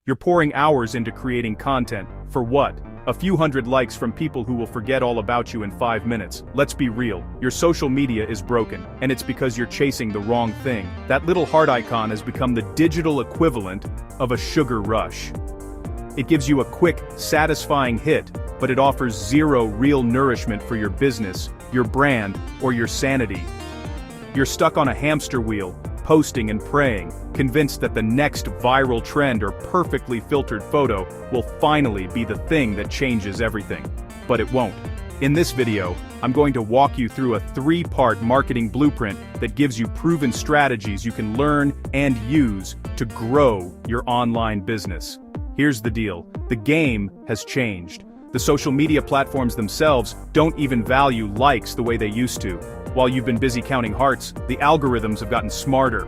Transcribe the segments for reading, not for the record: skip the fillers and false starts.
You're pouring hours into creating content, for what? A few hundred likes from people who will forget all about you in 5 minutes. Let's be real, your social media is broken, and it's because you're chasing the wrong thing. That little heart icon has become the digital equivalent of a sugar rush. It gives you a quick, satisfying hit, but it offers zero real nourishment for your business, your brand, or your sanity. You're stuck on a hamster wheel, posting and praying, convinced that the next viral trend or perfectly filtered photo will finally be the thing that changes everything. But it won't. In this video, I'm going to walk you through a 3-part marketing blueprint that gives you proven strategies you can learn and use to grow your online business. Here's the deal. The game has changed. The social media platforms themselves don't even value likes the way they used to. While you've been busy counting hearts, the algorithms have gotten smarter.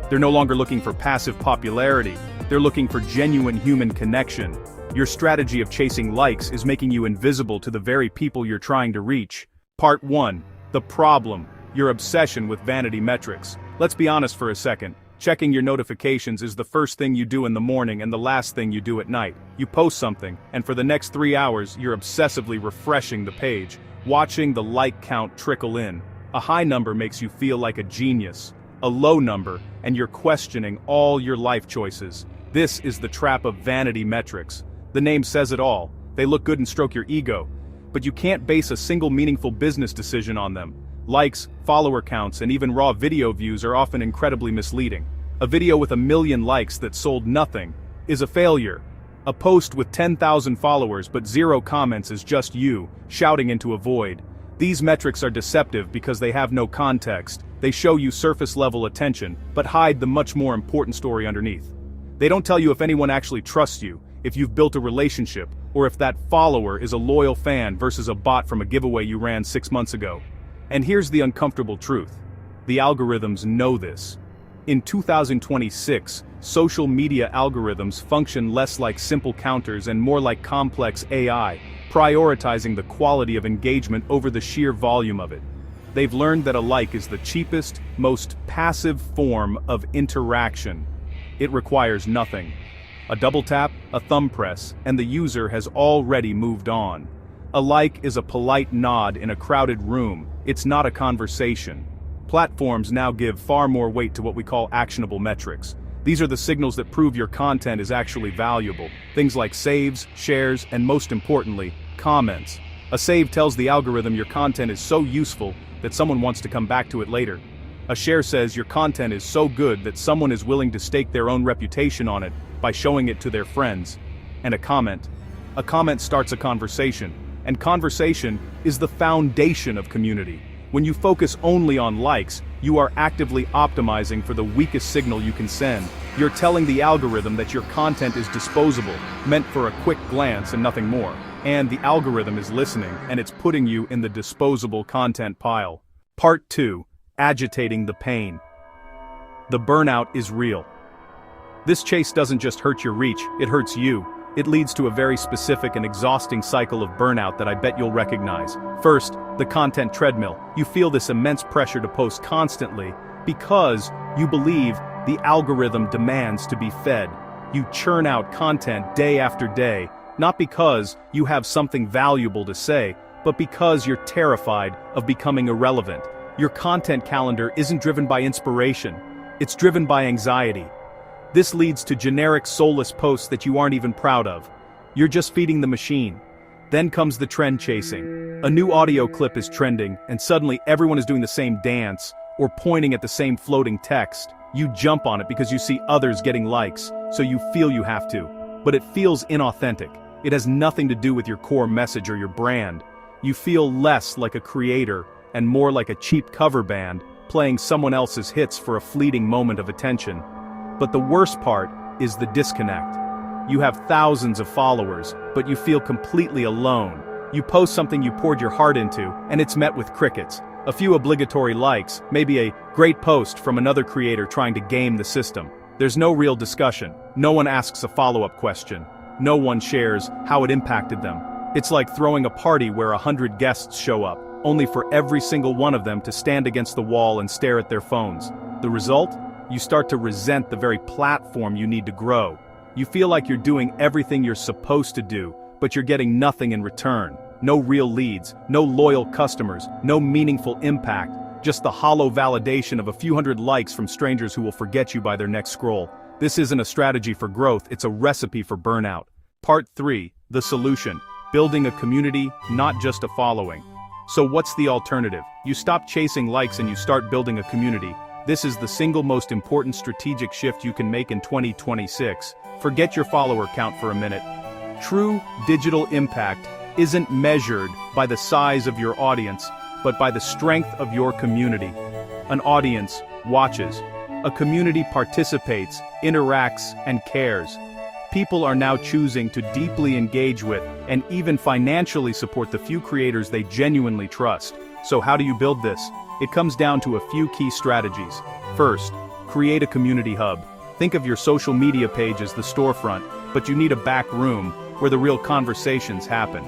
They're no longer looking for passive popularity, they're looking for genuine human connection. Your strategy of chasing likes is making you invisible to the very people you're trying to reach. Part 1. The problem: your obsession with vanity metrics. Let's be honest for a second. Checking your notifications is the first thing you do in the morning and the last thing you do at night. You post something, and for the next 3 hours, you're obsessively refreshing the page, watching the like count trickle in. A high number makes you feel like a genius. A low number, and you're questioning all your life choices. This is the trap of vanity metrics. The name says it all. They look good and stroke your ego. But you can't base a single meaningful business decision on them. Likes, follower counts, and even raw video views are often incredibly misleading. A video with 1 million likes that sold nothing is a failure. A post with 10,000 followers but 0 comments is just you, shouting into a void. These metrics are deceptive because they have no context. They show you surface-level attention, but hide the much more important story underneath. They don't tell you if anyone actually trusts you, if you've built a relationship, or if that follower is a loyal fan versus a bot from a giveaway you ran 6 months ago. And here's the uncomfortable truth. The algorithms know this. In 2026, social media algorithms function less like simple counters and more like complex AI, prioritizing the quality of engagement over the sheer volume of it. They've learned that a like is the cheapest, most passive form of interaction. It requires nothing. A double tap, a thumb press, and the user has already moved on. A like is a polite nod in a crowded room. It's not a conversation. Platforms now give far more weight to what we call actionable metrics. These are the signals that prove your content is actually valuable. Things like saves, shares, and most importantly, comments. A save tells the algorithm your content is so useful that someone wants to come back to it later. A share says your content is so good that someone is willing to stake their own reputation on it by showing it to their friends. And a comment starts a conversation, and conversation is the foundation of community. When you focus only on likes, you are actively optimizing for the weakest signal you can send. You're telling the algorithm that your content is disposable, meant for a quick glance and nothing more. And the algorithm is listening, and it's putting you in the disposable content pile. Part 2. Agitating the pain. The burnout is real. This chase doesn't just hurt your reach, it hurts you. It leads to a very specific and exhausting cycle of burnout that I bet you'll recognize. First, the content treadmill. You feel this immense pressure to post constantly because you believe the algorithm demands to be fed. You churn out content day after day, not because you have something valuable to say, but because you're terrified of becoming irrelevant. Your content calendar isn't driven by inspiration, it's driven by anxiety. This leads to generic, soulless posts that you aren't even proud of. You're just feeding the machine. Then comes the trend chasing. A new audio clip is trending, and suddenly everyone is doing the same dance, or pointing at the same floating text. You jump on it because you see others getting likes, so you feel you have to. But it feels inauthentic. It has nothing to do with your core message or your brand. You feel less like a creator, and more like a cheap cover band, playing someone else's hits for a fleeting moment of attention. But the worst part is the disconnect. You have thousands of followers, but you feel completely alone. You post something you poured your heart into, and it's met with crickets. A few obligatory likes, maybe a great post from another creator trying to game the system. There's no real discussion. No one asks a follow-up question. No one shares how it impacted them. It's like throwing a party where 100 guests show up, only for every single one of them to stand against the wall and stare at their phones. The result? You start to resent the very platform you need to grow. You feel like you're doing everything you're supposed to do, but you're getting nothing in return. No real leads, no loyal customers, no meaningful impact, just the hollow validation of a few hundred likes from strangers who will forget you by their next scroll. This isn't a strategy for growth, it's a recipe for burnout. Part 3, the solution. Building a community, not just a following. So what's the alternative? You stop chasing likes and you start building a community. This is the single most important strategic shift you can make in 2026. Forget your follower count for a minute. True digital impact isn't measured by the size of your audience, but by the strength of your community. An audience watches. A community participates, interacts, and cares. People are now choosing to deeply engage with and even financially support the few creators they genuinely trust. So how do you build this? It comes down to a few key strategies. First, create a community hub. Think of your social media page as the storefront, but you need a back room where the real conversations happen.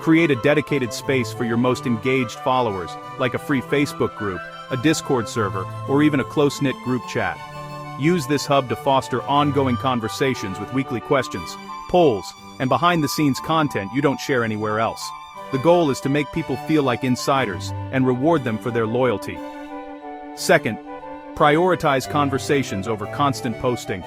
Create a dedicated space for your most engaged followers, like a free Facebook group, a Discord server, or even a close-knit group chat. Use this hub to foster ongoing conversations with weekly questions, polls, and behind-the-scenes content you don't share anywhere else. The goal is to make people feel like insiders and reward them for their loyalty. Second, prioritize conversations over constant posting.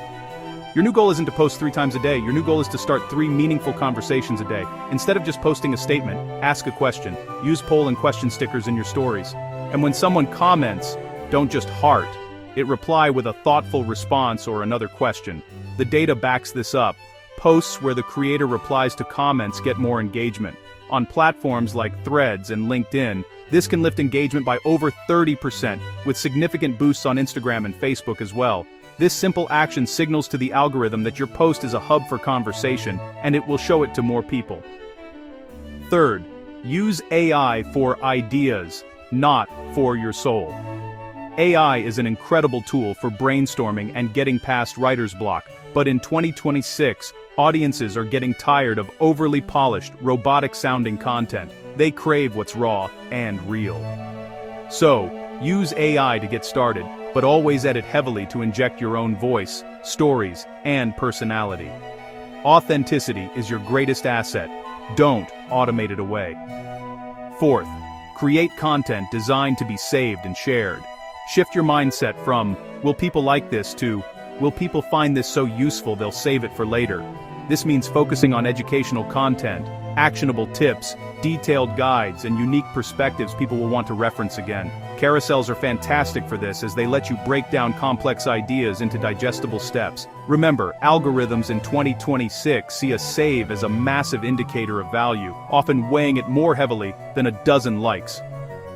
Your new goal isn't to post 3 times a day, your new goal is to start 3 meaningful conversations a day. Instead of just posting a statement, ask a question, use poll and question stickers in your stories. And when someone comments, don't just heart it, reply with a thoughtful response or another question. The data backs this up. Posts where the creator replies to comments get more engagement. On platforms like Threads and LinkedIn, this can lift engagement by over 30%, with significant boosts on Instagram and Facebook as well. This simple action signals to the algorithm that your post is a hub for conversation, and it will show it to more people. Third, use AI for ideas, not for your soul. AI is an incredible tool for brainstorming and getting past writer's block, but in 2026, audiences are getting tired of overly polished, robotic-sounding content. They crave what's raw and real. So, use AI to get started, but always edit heavily to inject your own voice, stories, and personality. Authenticity is your greatest asset. Don't automate it away. Fourth, create content designed to be saved and shared. Shift your mindset from, will people like this, to, will people find this so useful they'll save it for later? This means focusing on educational content, actionable tips, detailed guides, and unique perspectives people will want to reference again. Carousels are fantastic for this as they let you break down complex ideas into digestible steps. Remember, algorithms in 2026 see a save as a massive indicator of value, often weighing it more heavily than a dozen likes.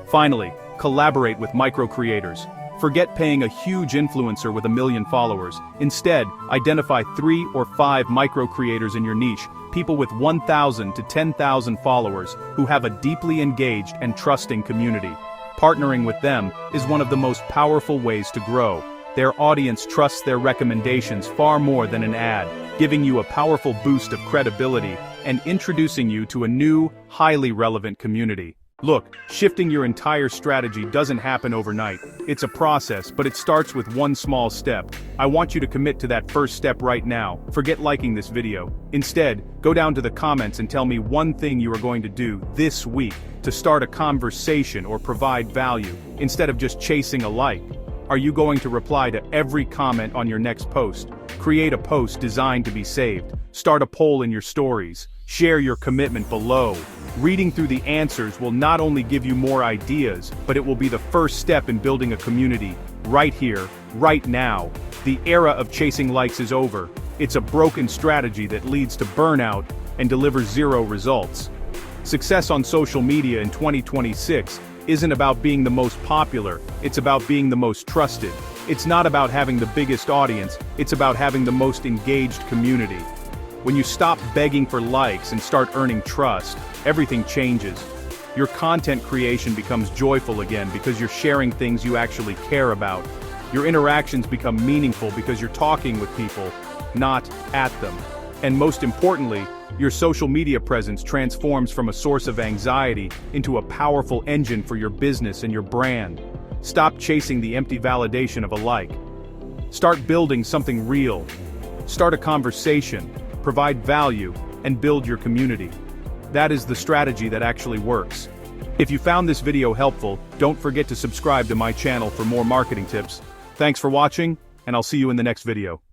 Finally, collaborate with micro-creators. Forget paying a huge influencer with 1 million followers. Instead, identify 3 or 5 micro-creators in your niche, people with 1,000 to 10,000 followers who have a deeply engaged and trusting community. Partnering with them is one of the most powerful ways to grow. Their audience trusts their recommendations far more than an ad, giving you a powerful boost of credibility and introducing you to a new, highly relevant community. Look, shifting your entire strategy doesn't happen overnight. It's a process, but it starts with one small step. I want you to commit to that first step right now. Forget liking this video. Instead, go down to the comments and tell me one thing you are going to do this week to start a conversation or provide value, instead of just chasing a like. Are you going to reply to every comment on your next post? Create a post designed to be saved. Start a poll in your stories. Share your commitment below. Reading through the answers will not only give you more ideas, but it will be the first step in building a community, right here, right now. The era of chasing likes is over. It's a broken strategy that leads to burnout and delivers 0 results. Success on social media in 2026 isn't about being the most popular, it's about being the most trusted. It's not about having the biggest audience, it's about having the most engaged community. When you stop begging for likes and start earning trust, everything changes. Your content creation becomes joyful again because you're sharing things you actually care about. Your interactions become meaningful because you're talking with people, not at them. And most importantly, your social media presence transforms from a source of anxiety into a powerful engine for your business and your brand. Stop chasing the empty validation of a like. Start building something real. Start a conversation, provide value, and build your community. That is the strategy that actually works. If you found this video helpful, don't forget to subscribe to my channel for more marketing tips. Thanks for watching, and I'll see you in the next video.